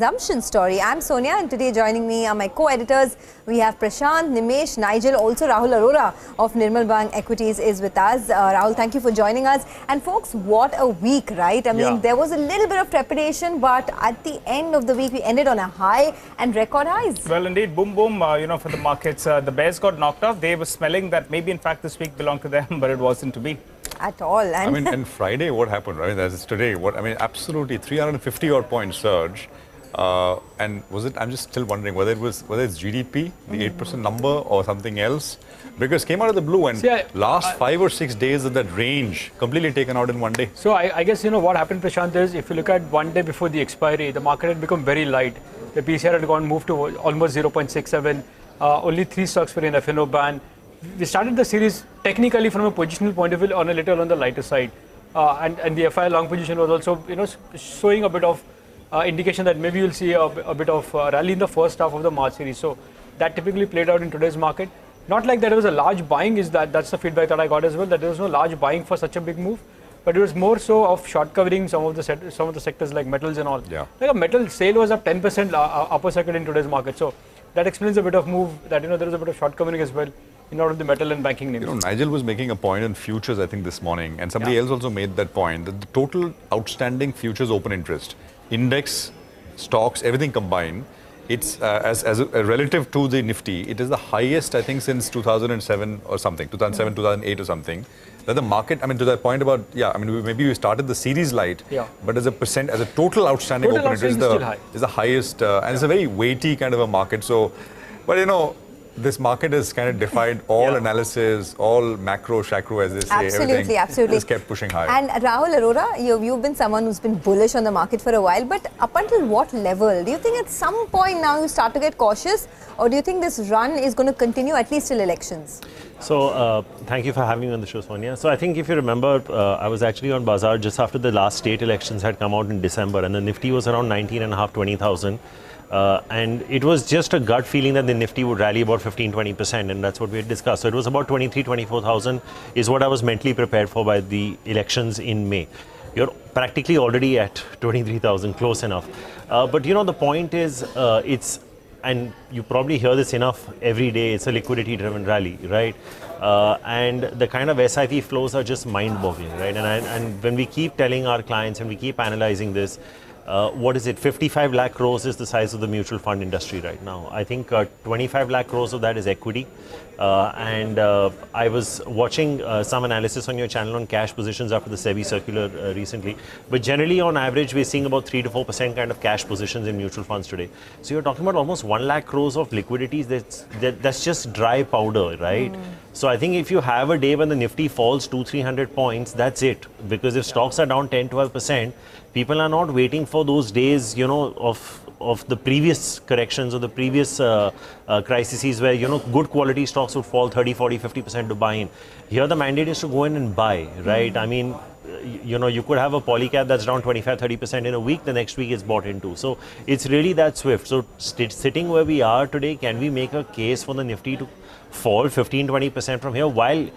Consumption story. I'm Sonia, and today joining me are my co-editors. We have Prashant, Nimesh, Nigel, also Rahul Arora of Nirmal Bank Equities is with us. Rahul, thank you for joining us. And folks, what a week, right? I mean, there was a little bit of trepidation, but at the end of the week, we ended on a high and record highs. Well, indeed, boom, boom, for the markets. The bears got knocked off. They were smelling that maybe, in fact, this week belonged to them, but it wasn't to be. At all. And I mean, and Friday, what happened, right? That's today. Absolutely 350 odd point surge. And was it? I'm just still wondering whether it's GDP, the 8% number, or something else, because it came out of the blue. And last 5 or 6 days of that range completely taken out in one day. So I guess what happened, Prashant, is if you look at one day before the expiry, the market had become very light. The PCR had moved to almost 0.67. Only 3 stocks were in F&O ban. We started the series technically from a positional point of view on a little on the lighter side, and the FI long position was also showing a bit of indication that maybe you'll see a bit of rally in the first half of the March series. So that typically played out in today's market. Not like there was a large buying, that's the feedback that I got as well, that there was no large buying for such a big move, but it was more so of short covering some of the sectors like metals and all. Yeah. Like a metal sale was up 10% upper circuit in today's market. So that explains a bit of move that there is a bit of short covering as well in all of the metal and banking names. Nigel was making a point on futures, I think, this morning, and somebody else also made that point, that the total outstanding futures open interest, index, stocks, everything combined, it's as relative to the Nifty, it is the highest, I think, since 2007 or something, 2007, 2008 or something. That the market, to that point about, maybe we started the series light, but as a total outstanding open interest is the highest, and it's a very weighty kind of a market. So, but this market has kind of defied all analysis, all macro, shakro, as they say. Absolutely, absolutely. Just kept pushing high. And Rahul Arora, you've been someone who's been bullish on the market for a while, but up until what level? Do you think at some point now you start to get cautious, or do you think this run is going to continue at least till elections? So, thank you for having me on the show, Sonia. So, I think if you remember, I was actually on Bazaar just after the last state elections had come out in December, and the Nifty was around 19.5, 20,000. And it was just a gut feeling that the Nifty would rally about 15-20%, and that's what we had discussed. So it was about 24,000 is what I was mentally prepared for by the elections in May. You're practically already at 23,000, close enough. But the point is, and you probably hear this enough every day, it's a liquidity-driven rally, right? And the kind of SIP flows are just mind-boggling, right? And when we keep telling our clients and we keep analyzing this, what is it? 55 lakh crores is the size of the mutual fund industry right now. I think 25 lakh crores of that is equity. And I was watching some analysis on your channel on cash positions after the SEBI circular recently. But generally, on average, we're seeing about 3 to 4% kind of cash positions in mutual funds today. So you're talking about almost 1 lakh crores of liquidities. That's just dry powder, right? So I think if you have a day when the Nifty falls 200-300 points, that's it. Because if stocks are down 10-12%, people are not waiting for those days, of the previous corrections or the previous crises where, good quality stocks would fall 30, 40, 50% to buy in. Here the mandate is to go in and buy, right? I mean, you could have a polycap that's down 25-30% in a week, the next week is bought into. So it's really that swift. So sitting where we are today, can we make a case for the Nifty to fall 15-20% from here? While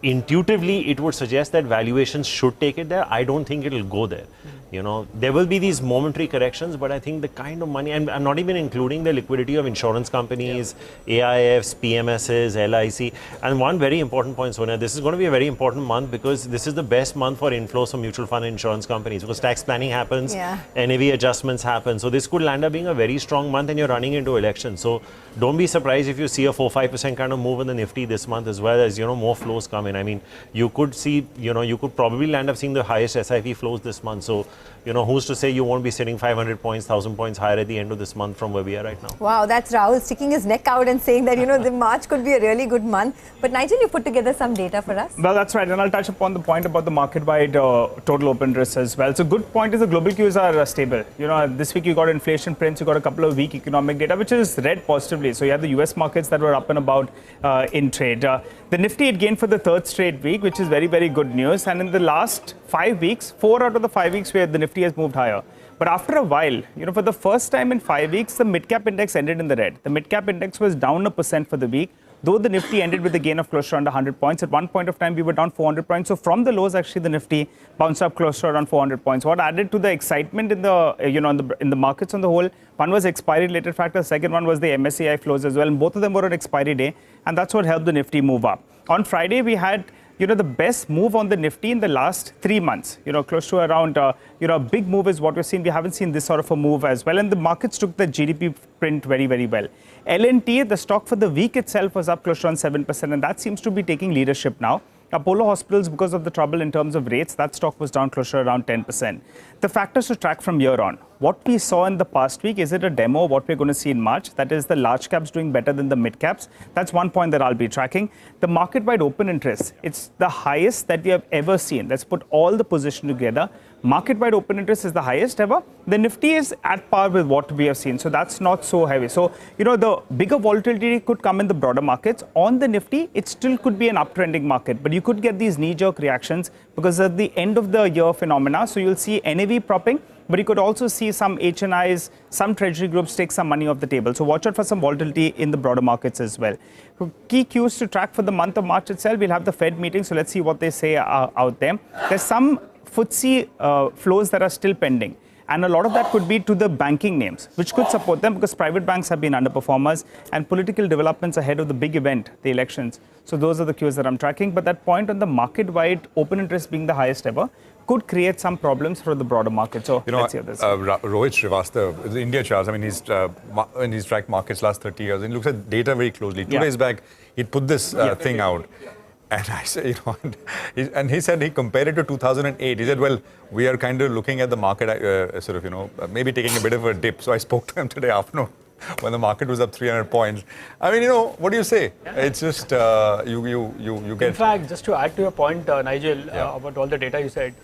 intuitively it would suggest that valuations should take it there, I don't think it'll go there. There will be these momentary corrections, but I think the kind of money, and I'm not even including the liquidity of insurance companies, AIFs, PMSs, LIC. And one very important point, Sonia, this is going to be a very important month because this is the best month for inflows from mutual fund and insurance companies because tax planning happens, NAV adjustments happen. So this could land up being a very strong month and you're running into elections. So don't be surprised if you see a 4-5% kind of move in the Nifty this month as well as, more flows come in. I mean, you could see, you could probably land up seeing the highest SIP flows this month. So, who's to say you won't be sitting 500 points, 1,000 points higher at the end of this month from where we are right now? Wow, that's Rahul sticking his neck out and saying that, the March could be a really good month. But Nigel, you put together some data for us. Well, that's right. And I'll touch upon the point about the market-wide total open interest as well. So good point is the global cues are stable. This week you got inflation prints, you got a couple of weak economic data, which is read positively. So you had the US markets that were up and about in trade. The Nifty had gained for the third straight week, which is very, very good news. And in the last 5 weeks, 4 out of the 5 weeks where the Nifty has moved higher. But after a while, for the first time in 5 weeks, the mid-cap index ended in the red. The mid-cap index was down 1% for the week. though the Nifty ended with a gain of close to around 100 points, at one point of time we were down 400 points. So from the lows, actually the Nifty bounced up close to around 400 points. What added to the excitement in the in the markets on the whole? One was expiry related factor. Second one was the MSCI flows as well. And both of them were on expiry day, and that's what helped the Nifty move up. On Friday, we had the best move on the Nifty in the last 3 months. Close to around, a big move is what we've seen. We haven't seen this sort of a move as well. And the markets took the GDP print very, very well. L&T, the stock for the week itself was up close to around 7%. And that seems to be taking leadership now. Apollo Hospitals, because of the trouble in terms of rates, that stock was down close to around 10%. The factors to track from here on. What we saw in the past week, is it a demo of what we're going to see in March? That is the large caps doing better than the mid caps. That's one point that I'll be tracking. The market-wide open interest, it's the highest that we have ever seen. Let's put all the position together. Market-wide open interest is the highest ever. The Nifty is at par with what we have seen. So that's not so heavy. So, the bigger volatility could come in the broader markets. On the Nifty, it still could be an uptrending market. But you could get these knee-jerk reactions because at the end of the year phenomena, so you'll see NAV propping. But you could also see some HNIs, some treasury groups take some money off the table. So watch out for some volatility in the broader markets as well. Key cues to track for the month of March itself. We'll have the Fed meeting. So let's see what they say out there. There's some FTSE flows that are still pending. And a lot of that could be to the banking names, which could support them because private banks have been underperformers and political developments ahead of the big event, the elections. So those are the cues that I'm tracking. But that point on the market-wide open interest being the highest ever could create some problems for the broader market. So let's hear this. Rohit Srivastava, the India charts, I mean, he's tracked markets last 30 years and he looks at data very closely. 2 days back, he put this thing out. And I said, and he said he compared it to 2008. He said, well, we are kind of looking at the market, maybe taking a bit of a dip. So I spoke to him today afternoon when the market was up 300 points. I mean, what do you say? It's just, you get... In fact, just to add to your point, Nigel, about all the data you said,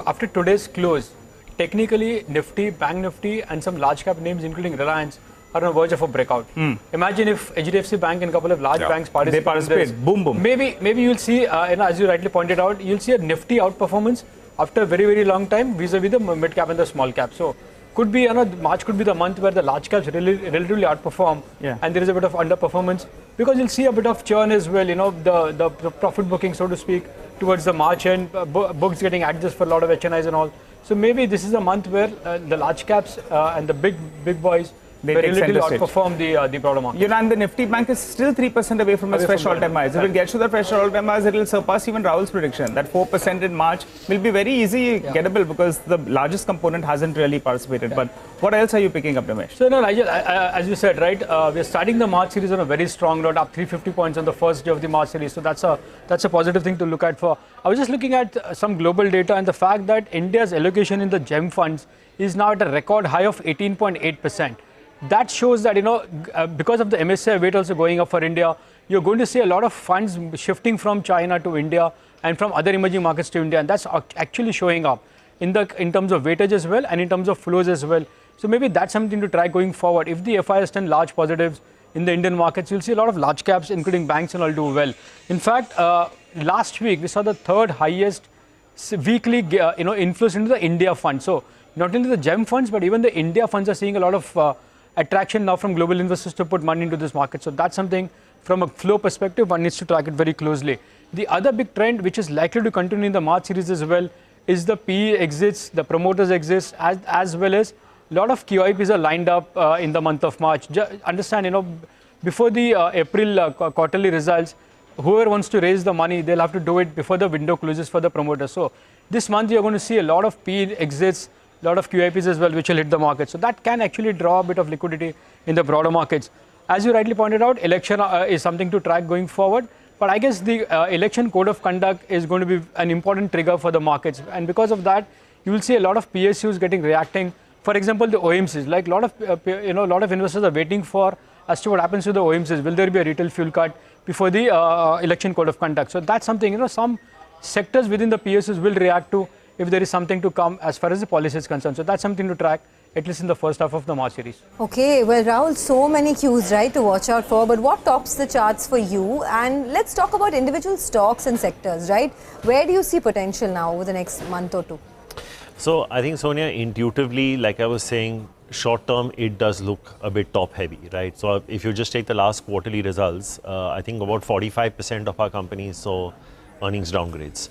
after today's close, technically Nifty, Bank Nifty and some large cap names including Reliance are on the verge of a breakout. Imagine if HDFC Bank and a couple of large banks participate. Boom, boom. Maybe you'll see, as you rightly pointed out, you'll see a Nifty outperformance after a very, very long time vis-a-vis the mid cap and the small cap. So could be, March could be the month where the large caps relatively outperform and there is a bit of underperformance because you'll see a bit of churn as well, the profit booking, so to speak, towards the March end, books getting adjusted for a lot of HNIs and all. So maybe this is a month where the large caps and the big boys they relatively outperform the broader market. And the Nifty Bank is still 3% away from its fresh all-time highs. If it gets to the fresh all-time highs, it will surpass even Rahul's prediction. That 4% in March will be very easy gettable because the largest component hasn't really participated. But what else are you picking up, Nimesh? So, Nigel, as you said, right, we're starting the March series on a very strong note, up 350 points on the first day of the March series. So that's a positive thing to look at for. I was just looking at some global data and the fact that India's allocation in the GEM funds is now at a record high of 18.8%. That shows that, because of the MSCI weight also going up for India, you're going to see a lot of funds shifting from China to India and from other emerging markets to India. And that's actually showing up in terms of weightage as well and in terms of flows as well. So maybe that's something to try going forward. If the FI has 10 large positives in the Indian markets, you'll see a lot of large caps, including banks and all, do well. In fact, last week, we saw the third highest weekly inflows into the India fund. So not only the GEM funds, but even the India funds are seeing a lot of attraction now from global investors to put money into this market. So that's something from a flow perspective, one needs to track it very closely. The other big trend, which is likely to continue in the March series as well, is the PE exits, the promoters exits, as well as a lot of QIPs are lined up in the month of March. Understand, before the April quarterly results, whoever wants to raise the money, they'll have to do it before the window closes for the promoters. So this month, you're going to see a lot of PE exits, a lot of QIPs as well, which will hit the market. So that can actually draw a bit of liquidity in the broader markets. As you rightly pointed out, election is something to track going forward. But I guess the election code of conduct is going to be an important trigger for the markets. And because of that, you will see a lot of PSUs reacting. For example, the OMCs, like a lot of investors are waiting for as to what happens to the OMCs. Will there be a retail fuel cut before the election code of conduct? So that's something, some sectors within the PSUs will react to if there is something to come as far as the policy is concerned. So that's something to track, at least in the first half of the March series. Okay, well, Rahul, so many cues, right, to watch out for. But what tops the charts for you? And let's talk about individual stocks and sectors, right? Where do you see potential now over the next month or two? So I think, Sonia, intuitively, like I was saying, short term, it does look a bit top heavy, right? So if you just take the last quarterly results, I think about 45% of our companies saw earnings downgrades.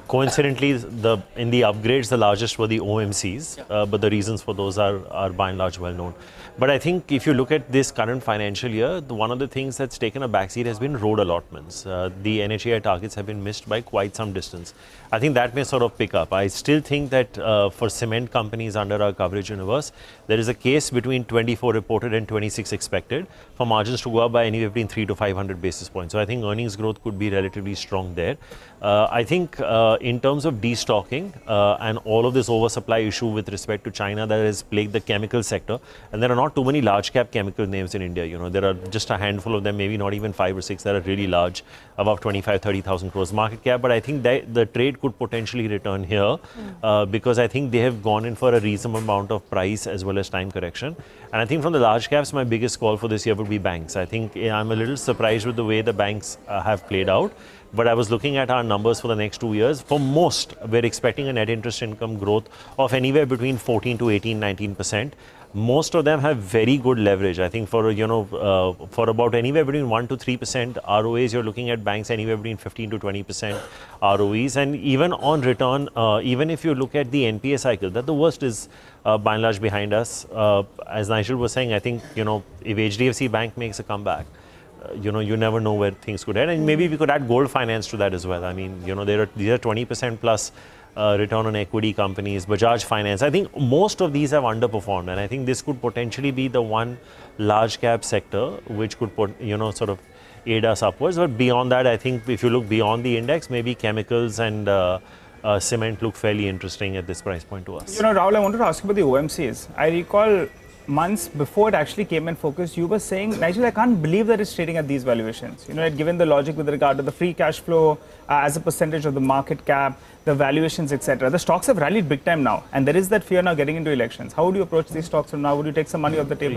Coincidentally, in the upgrades, the largest were the OMCs, but the reasons for those are by and large well known. But I think if you look at this current financial year, one of the things that's taken a backseat has been road allotments. The NHAI targets have been missed by quite some distance. I think that may sort of pick up. I still think that for cement companies under our coverage universe, there is a case between 24 reported and 26 expected for margins to go up by anywhere between 300 to 500 basis points. So I think earnings growth could be relatively strong there. I think in terms of destocking and all of this oversupply issue with respect to China that has plagued the chemical sector, and there are not too many large cap chemical names in India. You know, there are just a handful of them, maybe not even 5 or 6 that are really large, above 25-30,000 crores market cap. But I think that the trade could potentially return here because I think they have gone in for a reasonable amount of price as well as time correction. And I think from the large caps, my biggest call for this year would be banks. I think I'm a little surprised with the way the banks have played out. But I was looking at our numbers for the next 2 years. For most, we're expecting a net interest income growth of anywhere between 14 to 18, 19%. Most of them have very good leverage. I think for, for about anywhere between 1 to 3% ROAs, you're looking at banks anywhere between 15 to 20% ROEs. And even on return, even if you look at the NPA cycle, that the worst is by and large behind us. As Nigel was saying, I think, if HDFC Bank makes a comeback, you never know where things could head. And maybe we could add gold finance to that as well. I mean, these are 20% plus return on equity companies, Bajaj Finance. I think most of these have underperformed. And I think this could potentially be the one large cap sector which could sort of aid us upwards. But beyond that, I think if you look beyond the index, maybe chemicals and cement look fairly interesting at this price point to us. Rahul, I wanted to ask you about the OMCs. I recall months before it actually came in focus, you were saying, Nigel, I can't believe that it's trading at these valuations. Given the logic with regard to the free cash flow as a percentage of the market cap, the valuations, etc. The stocks have rallied big time now, and there is that fear now getting into elections. How would you approach these stocks from now? Would you take some money off the table?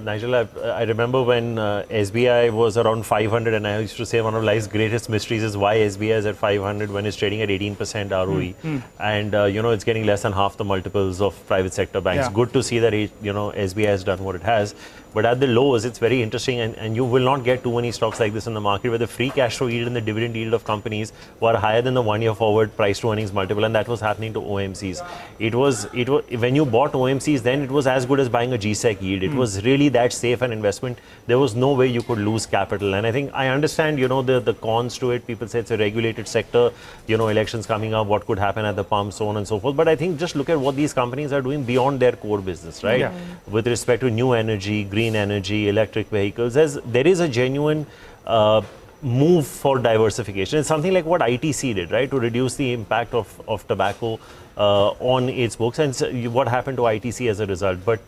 Nigel, I remember when SBI was around 500, and I used to say one of life's greatest mysteries is why SBI is at 500 when it's trading at 18% ROE. And, it's getting less than half the multiples of private sector banks. Yeah. Good to see that, SBI has done what it has. But at the lows, it's very interesting, and you will not get too many stocks like this in the market where the free cash flow yield and the dividend yield of companies were higher than the 1 year forward price to earnings multiple, and that was happening to OMCs. It was when you bought OMCs, then it was as good as buying a GSEC yield. It was really that safe an investment. There was no way you could lose capital. And I think I understand, the cons to it. People say it's a regulated sector, elections coming up, what could happen at the pump, so on and so forth. But I think just look at what these companies are doing beyond their core business, right? Yeah. With respect to new energy, green energy, electric vehicles, there is a genuine move for diversification. It's something like what ITC did, right, to reduce the impact of tobacco on its books, and so what happened to ITC as a result. But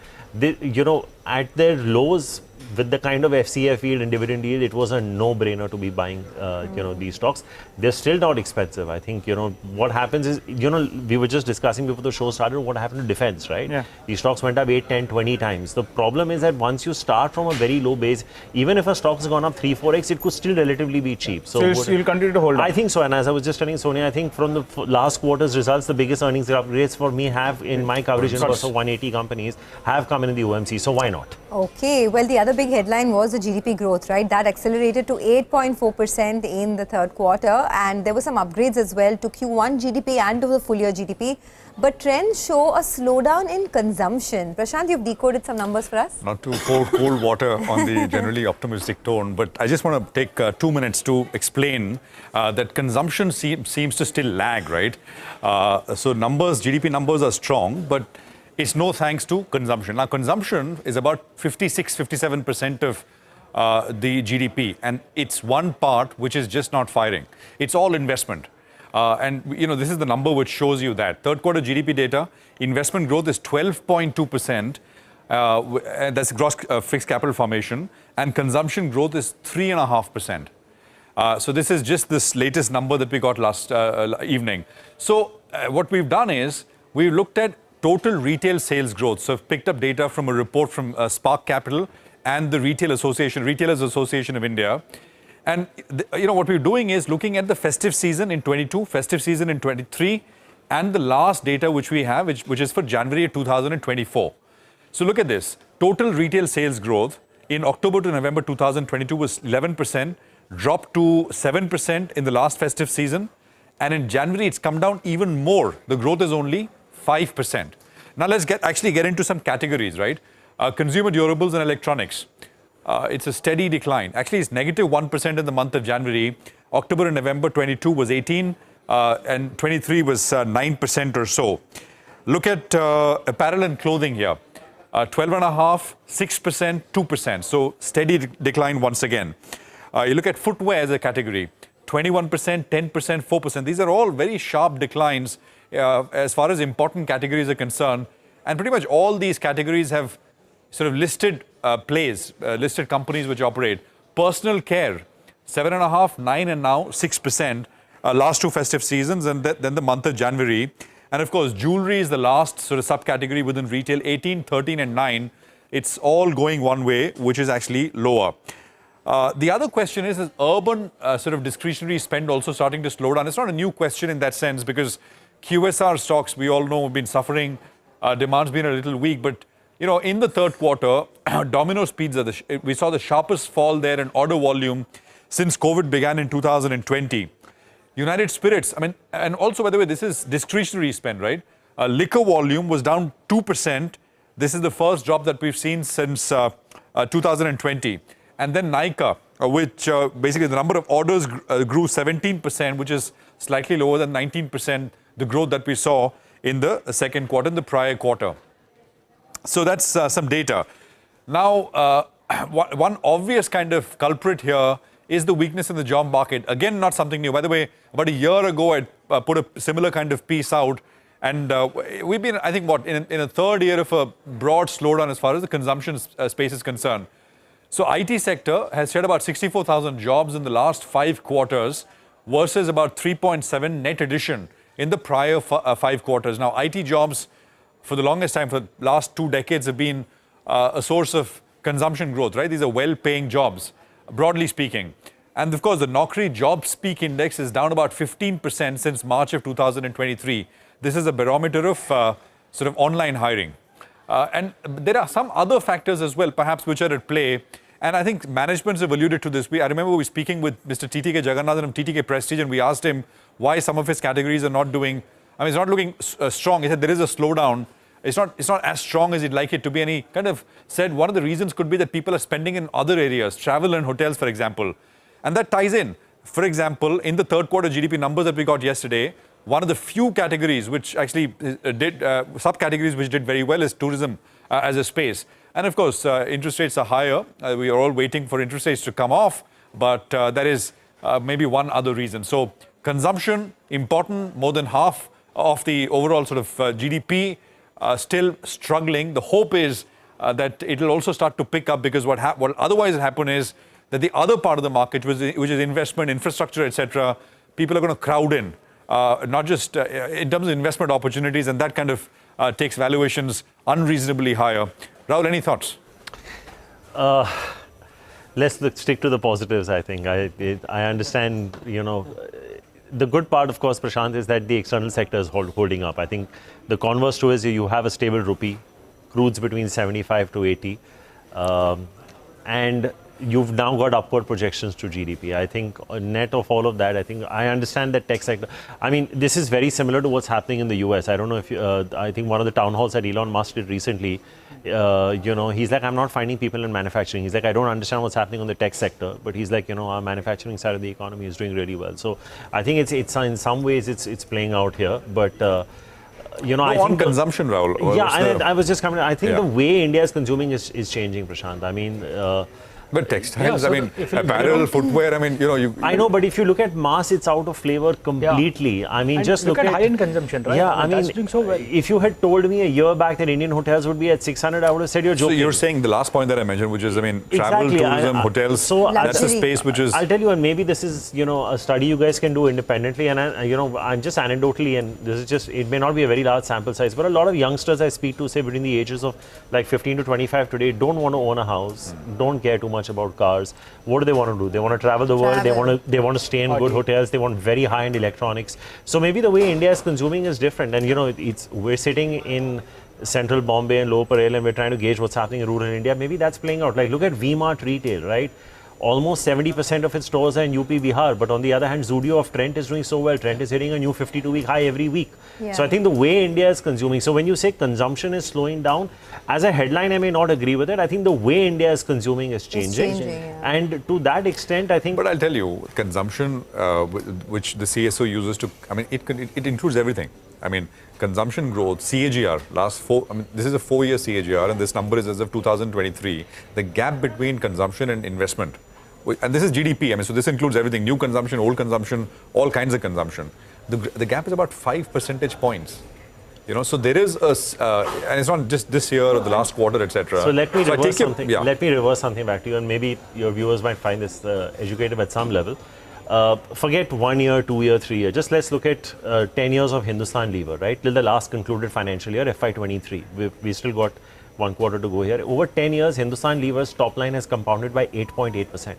at their lows, with the kind of FCF yield and dividend yield, it was a no-brainer to be buying, these stocks. They're still not expensive. I think, what happens is, we were just discussing before the show started what happened to defense, right? Yeah. These stocks went up 8, 10, 20 times. The problem is that once you start from a very low base, even if a stock has gone up 3, 4x, it could still relatively be cheap. So you'll continue to hold on? I think so. And as I was just telling Sonia, I think from the last quarter's results, the biggest earnings upgrades for me have, in my coverage universe of 180 companies, have come in the OMC. So why not? Okay. Well, the other big headline was the GDP growth, right? That accelerated to 8.4% in the third quarter, and there were some upgrades as well to Q1 GDP and to the full year GDP. But trends show a slowdown in consumption. Prashant, you've decoded some numbers for us. Not to pour cold water on the generally optimistic tone, but I just want to take 2 minutes to explain that consumption seems to still lag, right? So GDP numbers are strong, but it's no thanks to consumption. Now, consumption is about 56-57% of the GDP, and it's one part which is just not firing. It's all investment. And, this is the number which shows you that. Third quarter GDP data, investment growth is 12.2%. That's gross fixed capital formation. And consumption growth is 3.5%. So this is just this latest number that we got last evening. So what we've done is we've looked at total retail sales growth. So I've picked up data from a report from Spark Capital and the Retailers Association of India. And what we're doing is looking at the festive season in 22, festive season in 23, and the last data which we have, which is for January 2024. So look at this. Total retail sales growth in October to November 2022 was 11%, dropped to 7% in the last festive season. And in January, it's come down even more. The growth is only 5%. Now let's actually get into some categories, right? Consumer durables and electronics. It's a steady decline. Actually, it's negative 1% in the month of January. October and November 22 was 18, and 23 was 9% or so. Look at apparel and clothing here. 12.5%, 6%, 2%. So steady decline once again. You look at footwear as a category. 21%, 10%, 4%. These are all very sharp declines as far as important categories are concerned. And pretty much all these categories have sort of listed listed companies which operate. Personal care, 7.5%, 9%, and now 6%. Last two festive seasons, and then the month of January. And of course, jewelry is the last sort of subcategory within retail, 18, 13, and 9. It's all going one way, which is actually lower. The other question is urban sort of discretionary spend also starting to slow down? It's not a new question in that sense, because QSR stocks, we all know, have been suffering. Demand's been a little weak, but you know, in the third quarter, Domino's Pizza, we saw the sharpest fall there in order volume since COVID began in 2020. United Spirits, I mean, and also, by the way, this is discretionary spend, right? Liquor volume was down 2%. This is the first drop that we've seen since 2020. And then Nykaa, which basically the number of orders grew 17%, which is slightly lower than 19%, the growth that we saw in the second quarter, in the prior quarter. So that's some data. Now, one obvious kind of culprit here is the weakness in the job market. Again, not something new. By the way, about a year ago, I put a similar kind of piece out. And we've been, I think, in a third year of a broad slowdown as far as the consumption space is concerned. So IT sector has shed about 64,000 jobs in the last 5 quarters versus about 3.7 net addition in the prior 5 quarters. Now, IT jobs, for the longest time, for the last 2 decades, have been a source of consumption growth, right? These are well-paying jobs, broadly speaking. And of course, the Naukri Jobs Peak Index is down about 15% since March of 2023. This is a barometer of sort of online hiring. And there are some other factors as well, perhaps, which are at play. And I think managements have alluded to this. I remember we were speaking with Mr. TTK Jagannathan of TTK Prestige, and we asked him why some of his categories are not doing, I mean, it's not looking strong. He said there is a slowdown. It's not as strong as he'd like it to be. And he kind of said one of the reasons could be that people are spending in other areas, travel and hotels, for example. And that ties in. For example, in the third quarter GDP numbers that we got yesterday, one of the few categories which actually subcategories which did very well is tourism as a space. And of course, interest rates are higher. We are all waiting for interest rates to come off, but that is maybe one other reason. So consumption, important, more than half of the overall sort of GDP, still struggling. The hope is that it will also start to pick up, because what otherwise will happen is that the other part of the market, which is investment, infrastructure, etc., people are going to crowd in, not just in terms of investment opportunities, and that kind of takes valuations unreasonably higher. Rahul, any thoughts? Let's stick to the positives, I think. I understand, you know, the good part, of course, Prashant, is that the external sector is holding up. I think the converse to is you have a stable rupee, crude's between 75 to 80, and you've now got upward projections to GDP. I think net of all of that, I understand that tech sector. I mean, this is very similar to what's happening in the US. I don't know if I think one of the town halls that Elon Musk did recently, you know, he's like, I'm not finding people in manufacturing. He's like, I don't understand what's happening on the tech sector, but he's like, you know, our manufacturing side of the economy is doing really well. So I think it's in some ways it's playing out here, but you know, I think consumption, Rahul. Yeah, I was just coming. I think the way India is consuming is changing, Prashant. I mean. But textiles, I mean, apparel, footwear, I mean, you know, I know, but if you look at mass, it's out of flavor completely. Yeah. I mean, and just look at high-end consumption, right? Yeah, I mean, that's doing so well. If you had told me a year back that Indian hotels would be at 600, I would have said you're joking. So you're saying the last point that I mentioned, which is, I mean, travel, tourism, hotels, so that's the space which is... I'll tell you, and maybe this is, you know, a study you guys can do independently, and you know, I'm just anecdotally, and this is just, it may not be a very large sample size, but a lot of youngsters I speak to, say, between the ages of like 15 to 25 today, don't want to own a house, don't care too much about cars. What do they want to do? They want to travel the world. They want to stay in good hotels. They want very high-end electronics. So maybe the way India is consuming is different. And you know, we're sitting in central Bombay and lower Parel, and we're trying to gauge what's happening in rural India. Maybe that's playing out. Like, look at V-Mart retail, right? Almost 70% of its stores are in UP, Bihar. But on the other hand, Zudio of Trent is doing so well. Trent is hitting a new 52-week high every week. Yeah. So I think the way India is consuming, so when you say consumption is slowing down, as a headline, I may not agree with it. I think the way India is consuming is changing. Yeah. And to that extent, I think... But I'll tell you, consumption, which the CSO uses to, I mean, it includes everything. I mean, consumption growth, CAGR, this is a 4-year CAGR, and this number is as of 2023. The gap between consumption and investment, and this is GDP, I mean, so this includes everything, new consumption, old consumption, all kinds of consumption. The gap is about 5 percentage points. You know, so there is and it's not just this year or the last quarter, etc. So let me reverse something. Yeah. Let me reverse something back to you, and maybe your viewers might find this educative at some level. Forget 1 year, 2 year, 3 year. Just let's look at 10 years of Hindustan Lever, right? Till the last concluded financial year, FY23. We still got 1 quarter to go here. Over 10 years, Hindustan Lever's top line has compounded by 8.8%.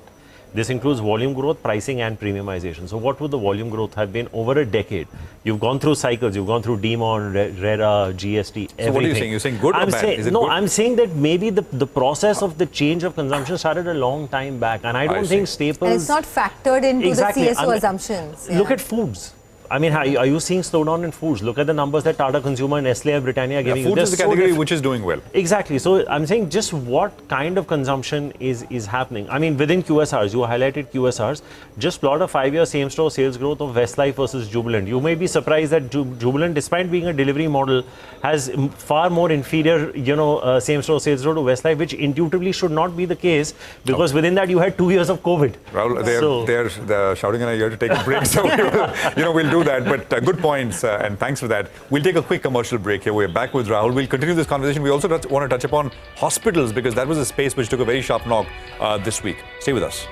This includes volume growth, pricing and premiumization. So what would the volume growth have been over a decade? You've gone through cycles. You've gone through Demon, RERA, GST, everything. So what are you saying? You're saying good or bad? Is it no, good? I'm saying that maybe the process of the change of consumption started a long time back. And I don't think staples... And it's not factored into Exactly. the CSO assumptions. Yeah. Look at foods. I mean, are you seeing slowdown in foods? Look at the numbers that Tata Consumer, Nestle and Britannia are giving you. Foods is the category which is doing well. Exactly. So I'm saying just what kind of consumption is happening. I mean, within QSRs, you highlighted QSRs. Just plot a 5-year same-store sales growth of Westlife versus Jubilant. You may be surprised that Jubilant, despite being a delivery model, has far more inferior, same-store sales growth to Westlife, which intuitively should not be the case because within that you had 2 years of COVID. Rahul, they're shouting in our ear to take a break. So we'll do that. But good points, and thanks for that. We'll take a quick commercial break here. We're back with Rahul. We'll continue this conversation. We also want to touch upon hospitals because that was a space which took a very sharp knock this week. Stay with us.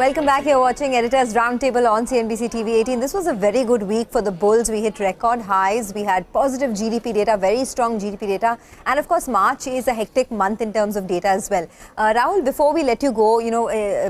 Welcome back. You're watching Editors Roundtable on CNBC-TV18. This was a very good week for the bulls. We hit record highs. We had positive GDP data, very strong GDP data. And of course, March is a hectic month in terms of data as well. Rahul, before we let you go,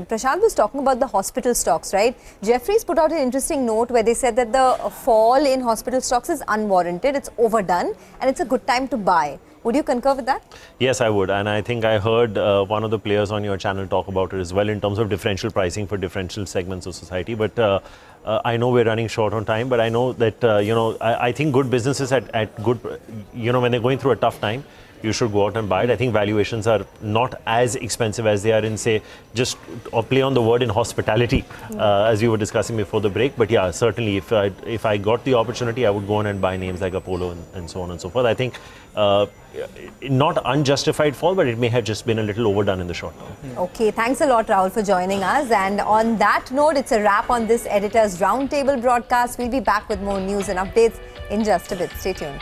Prashant was talking about the hospital stocks, right? Jefferies put out an interesting note where they said that the fall in hospital stocks is unwarranted, it's overdone, and it's a good time to buy. Would you concur with that? Yes, I would. And I think I heard one of the players on your channel talk about it as well in terms of differential pricing for differential segments of society. But I know we're running short on time, but I know that, I think good businesses at good, when they're going through a tough time, you should go out and buy it. I think valuations are not as expensive as they are in, say, just or play on the word in hospitality, as we were discussing before the break. But yeah, certainly if I got the opportunity, I would go on and buy names like Apollo and so on and so forth. I think not unjustified fall, but it may have just been a little overdone in the short term. Okay, thanks a lot, Rahul, for joining us. And on that note, it's a wrap on this Editors Roundtable broadcast. We'll be back with more news and updates in just a bit. Stay tuned.